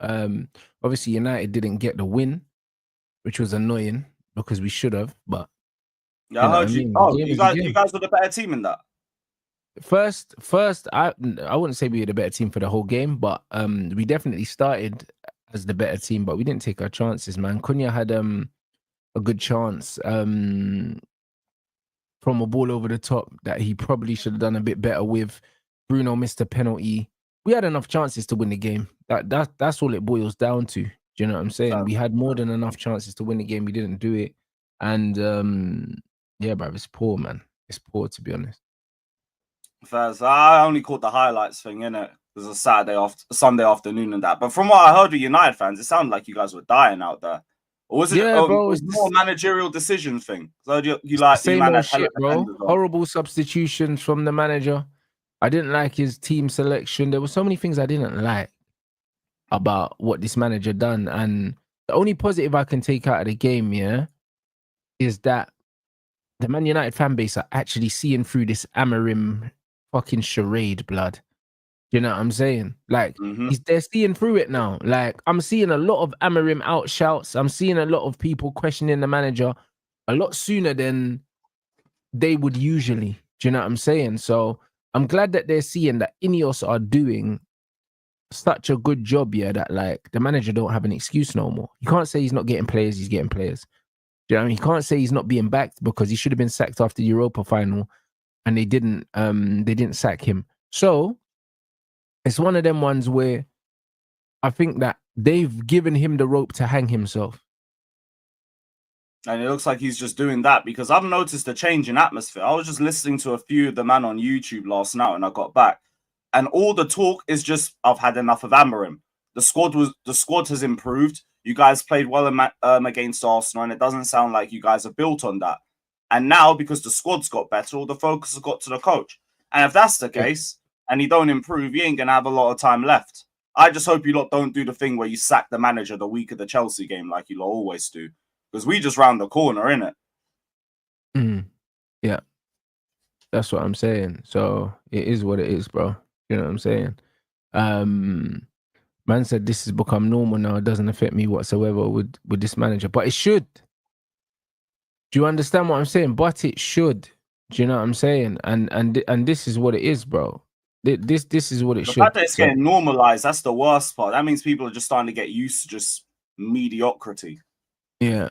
Obviously, United didn't get the win, which was annoying because we should have. But yeah, I heard you. mean? Oh, you guys were the better team in that. First, I wouldn't say we were the better team for the whole game, but we definitely started as the better team, but we didn't take our chances, man. Cunha had a good chance from a ball over the top that he probably should have done a bit better with. Bruno missed a penalty. We had enough chances to win the game. That's all it boils down to. Do you know what I'm saying? We had more than enough chances to win the game. We didn't do it. And yeah, bro, it's poor, man. It's poor, to be honest. First, I only caught the highlights thing, innit? It was a Sunday afternoon and that. But from what I heard with United fans, it sounded like you guys were dying out there. Or was it, bro, it's more managerial decision thing? So you like same old shit, bro. Horrible substitutions from the manager. I didn't like his team selection. There were so many things I didn't like about what this manager done. And the only positive I can take out of the game, yeah, is that the Man United fan base are actually seeing through this Amorim fucking charade, blood. You know what I'm saying? Like, they're seeing through it now. Like, I'm seeing a lot of Amorim outshouts. I'm seeing a lot of people questioning the manager a lot sooner than they would usually. Do you know what I'm saying? So I'm glad that they're seeing that Ineos are doing such a good job, yeah, that like the manager don't have an excuse no more. You can't say he's not getting players, he's getting players. Do you know what I mean? You can't say he's not being backed because he should have been sacked after the Europa final and they didn't sack him. So it's one of them ones where I think that they've given him the rope to hang himself. And it looks like he's just doing that because I've noticed a change in atmosphere. I was just listening to a few of the man on YouTube last night when I got back. And all the talk is just, I've had enough of Amorim. The squad has improved. You guys played well against Arsenal, and it doesn't sound like you guys are built on that. And now, because the squad's got better, all the focus has got to the coach. And if that's the case, and you don't improve, you ain't going to have a lot of time left. I just hope you lot don't do the thing where you sack the manager the week of the Chelsea game like you lot always do. Because we just round the corner, innit? Yeah. That's what I'm saying. So it is what it is, bro. You know what I'm saying? Man said this has become normal now. It doesn't affect me whatsoever with this manager. But it should. Do you understand what I'm saying? But it should. Do you know what I'm saying? And this is what it is, bro. This is what it should. The fact that it's getting normalized, that's the worst part. That means people are just starting to get used to just mediocrity. Yeah.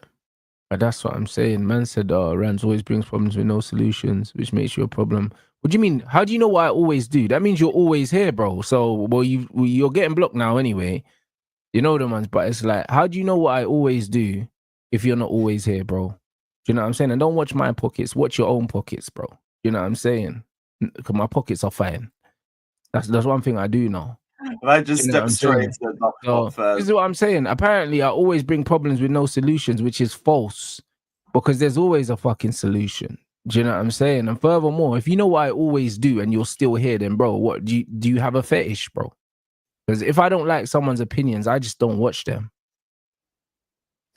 But that's what I'm saying. Man said, Rants always brings problems with no solutions, which makes you a problem. What do you mean? How do you know what I always do? That means you're always here, bro. So, well, you're getting blocked now anyway. You know the ones, but it's like, how do you know what I always do if you're not always here, bro? Do you know what I'm saying? And don't watch my pockets. Watch your own pockets, bro. You know what I'm saying? Because my pockets are fine. That's one thing I do know. I just step straight into the top first. This is what I'm saying. Apparently, I always bring problems with no solutions, which is false. Because there's always a fucking solution. Do you know what I'm saying? And furthermore, if you know what I always do and you're still here, then bro, what do you have a fetish, bro? Because if I don't like someone's opinions, I just don't watch them.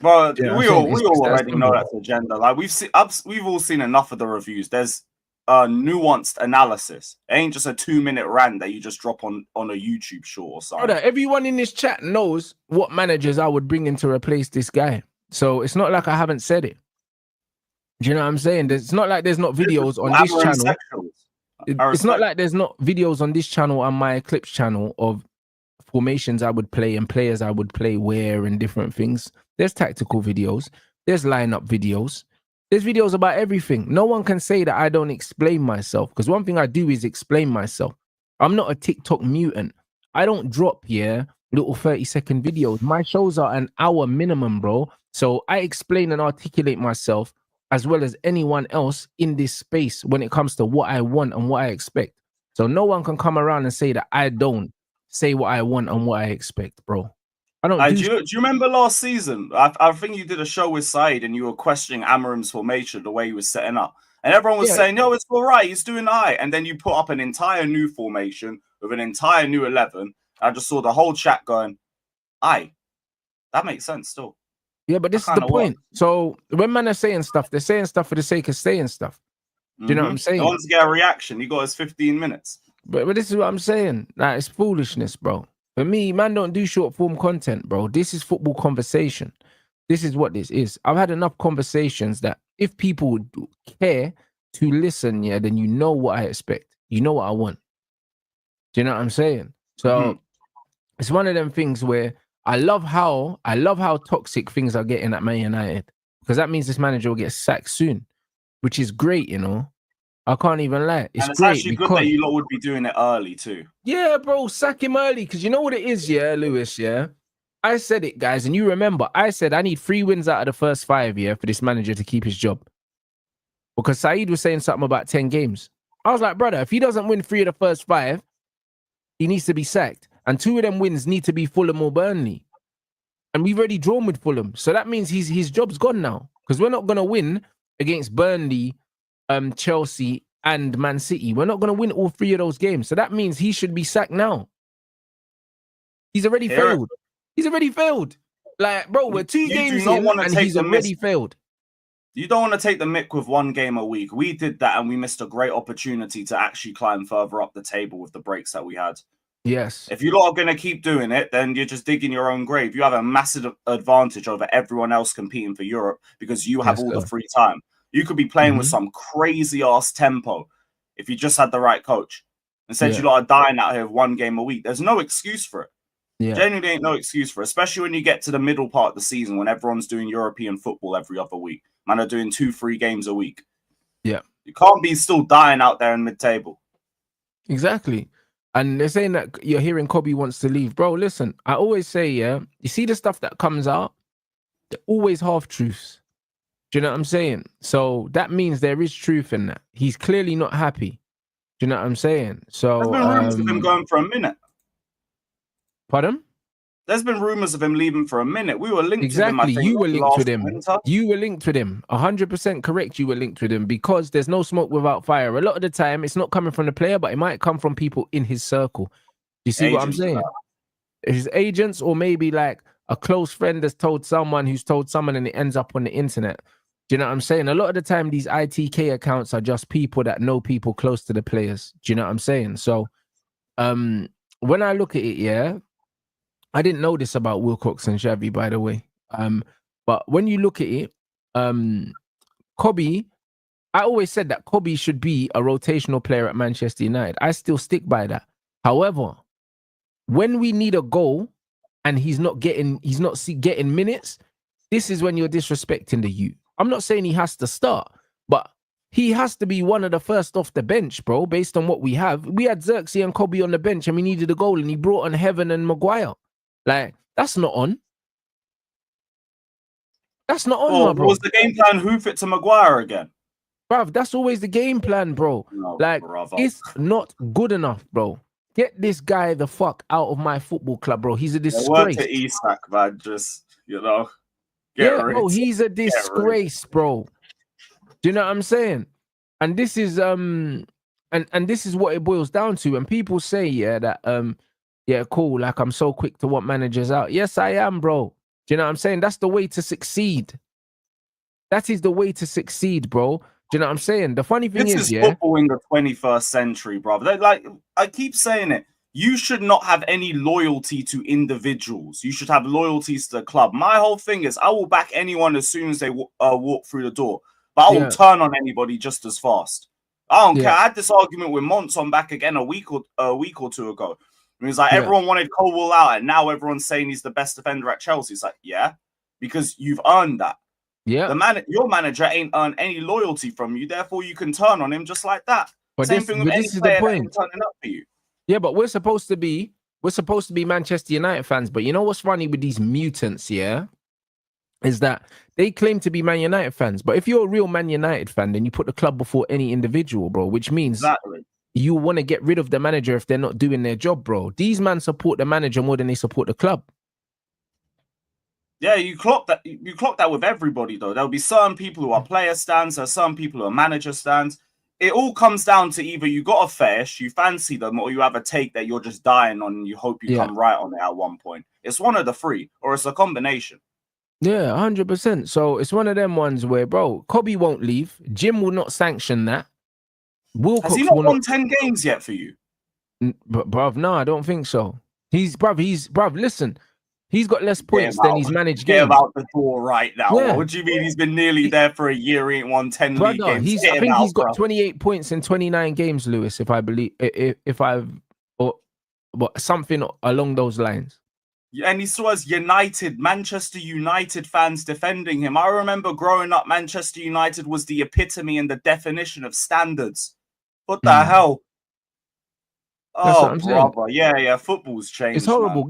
Well, we all already know that's agenda. Like we've all seen enough of the reviews. There's nuanced analysis. It ain't just a 2-minute rant that you just drop on a YouTube short or something. Brother, everyone in this chat knows what managers I would bring in to replace this guy. So it's not like I haven't said it. Do you know what I'm saying? It's not like there's not videos on this channel. It's not like there's not videos on this channel and my Eclipse channel of formations I would play and players I would play where and different things. There's tactical videos. There's lineup videos. There's videos about everything. No one can say that I don't explain myself because one thing I do is explain myself. I'm not a TikTok mutant. I don't drop little 30-second videos. My shows are an hour minimum, bro. So I explain and articulate myself as well as anyone else in this space when it comes to what I want and what I expect. So no one can come around and say that I don't say what I want and what I expect, bro. I don't. Do you remember last season? I think you did a show with Said and you were questioning Amorim's formation, the way he was setting up. And everyone was saying, no, it's all right. He's doing all right. And then you put up an entire new formation with an entire new 11. I just saw the whole chat going, aye, that makes sense still. Yeah, but this is the point. So when men are saying stuff, they're saying stuff for the sake of saying stuff. Do you know what I'm saying? He wants to get a reaction. He got his 15 minutes. But this is what I'm saying. Like, it's foolishness, bro. For me, man, don't do short form content, bro. This is football conversation. This is what this is. I've had enough conversations that if people care to listen, yeah, then you know what I expect. You know what I want. Do you know what I'm saying? So it's one of them things where I love how toxic things are getting at Man United, because that means this manager will get sacked soon, which is great, you know. I can't even lie. It's And it's great actually because good that you lot would be doing it early too. yeah, bro, sack him early, because you know what it is, yeah, Lewis, yeah. I said it, guys, and you remember, I said I need 3 wins out of the first 5, yeah, for this manager to keep his job. Because Saeed was saying something about 10 games. I was like, brother, if he doesn't win 3 of the first 5, he needs to be sacked. And 2 of them wins need to be Fulham or Burnley. And we've already drawn with Fulham. So that means his job's gone now. Because we're not going to win against Burnley, Chelsea, and Man City. We're not going to win all 3 of those games. So that means he should be sacked now. He's already failed. He's already failed. Like, bro, we're 2 games in and he's already failed. You don't want to take the mick with 1 game a week. We did that and we missed a great opportunity to actually climb further up the table with the breaks that we had. Yes. If you lot are going to keep doing it, then you're just digging your own grave. You have a massive advantage over everyone else competing for Europe because you have all the free time. You could be playing with some crazy ass tempo if you just had the right coach. Instead, you lot are dying out here with 1 game a week. There's no excuse for it. Yeah. Genuinely ain't no excuse for it, especially when you get to the middle part of the season when everyone's doing European football every other week. Man are doing 2-3 games a week. Yeah. You can't be still dying out there in mid-table. Exactly. And they're saying that you're hearing Kobe wants to leave. Bro, listen, I always say, yeah, you see the stuff that comes out, they're always half-truths. Do you know what I'm saying? So that means there is truth in that. He's clearly not happy. Do you know what I'm saying? So there's been rumors of him going for a minute. Pardon? There's been rumors of him leaving for a minute. We were linked to him, I think, you were linked with him. Winter. You were linked with him. 100% correct. You were linked with him because there's no smoke without fire. A lot of the time, it's not coming from the player, but it might come from people in his circle. You see what I'm saying? His agents, or maybe like a close friend has told someone who's told someone, and it ends up on the internet. Do you know what I'm saying? A lot of the time, these ITK accounts are just people that know people close to the players. Do you know what I'm saying? So, when I look at it, yeah. I didn't know this about Wilcox and Xavi, by the way. But when you look at it, Kobe, I always said that Kobe should be a rotational player at Manchester United. I still stick by that. However, when we need a goal and he's not getting minutes, this is when you're disrespecting the youth. I'm not saying he has to start, but he has to be one of the first off the bench, bro, based on what we have. We had Xerxes and Kobe on the bench and we needed a goal and he brought on Heaven and Maguire. Like, that's not on. That's not on, my bro. Was the game plan hoof it to Maguire again? Bruv, that's always the game plan, bro. No, like, brother. It's not good enough, bro. Get this guy the fuck out of my football club, bro. He's a disgrace. To Isak, man. Just, bro, he's a disgrace, bro. Do you know what I'm saying? And this is and this is what it boils down to. And people say, yeah, that yeah, cool. Like, I'm so quick to want managers out. Yes, I am, bro. Do you know what I'm saying? That's the way to succeed. That is the way to succeed, bro. Do you know what I'm saying? The funny thing is football in the 21st century, brother. Like, I keep saying it. You should not have any loyalty to individuals. You should have loyalties to the club. My whole thing is I will back anyone as soon as they walk through the door. But I will turn on anybody just as fast. I don't care. I had this argument with Monts on back again a week or 2 ago. It was like everyone wanted Colwell out, and now everyone's saying he's the best defender at Chelsea. It's like, yeah, because you've earned that. Yeah, your manager ain't earned any loyalty from you, therefore you can turn on him just like that. But Same thing with any player that ain't turning up for you. Yeah, but we're supposed to be Manchester United fans. But you know what's funny with these mutants, yeah, is that they claim to be Man United fans. But if you're a real Man United fan, then you put the club before any individual, bro. Which means you want to get rid of the manager if they're not doing their job, bro. These men support the manager more than they support the club. Yeah, you clock that. You clock that with everybody, though. There'll be certain people who are player stands, there's some people who are manager stands. It all comes down to either you got a fish, you fancy them, or you have a take that you're just dying on and you hope you come right on it at one point. It's one of the three, or it's a combination. Yeah, 100%. So it's one of them ones where, bro, Kobe won't leave. Jim will not sanction that. Has he not won 10 games yet for you? Bruv, no, I don't think so. Bruv, listen, he's got less points than he's managed games. Get him out the door right now. Yeah. What do you mean he's been nearly there for a year, he ain't won 10 league games? I think he's got 28 points in 29 games, Lewis, if I believe, or something along those lines. And he still has Manchester United fans defending him. I remember growing up, Manchester United was the epitome and the definition of standards. What the hell? That's what Oh, I'm saying. brother. Yeah, football's changed. It's horrible. Man.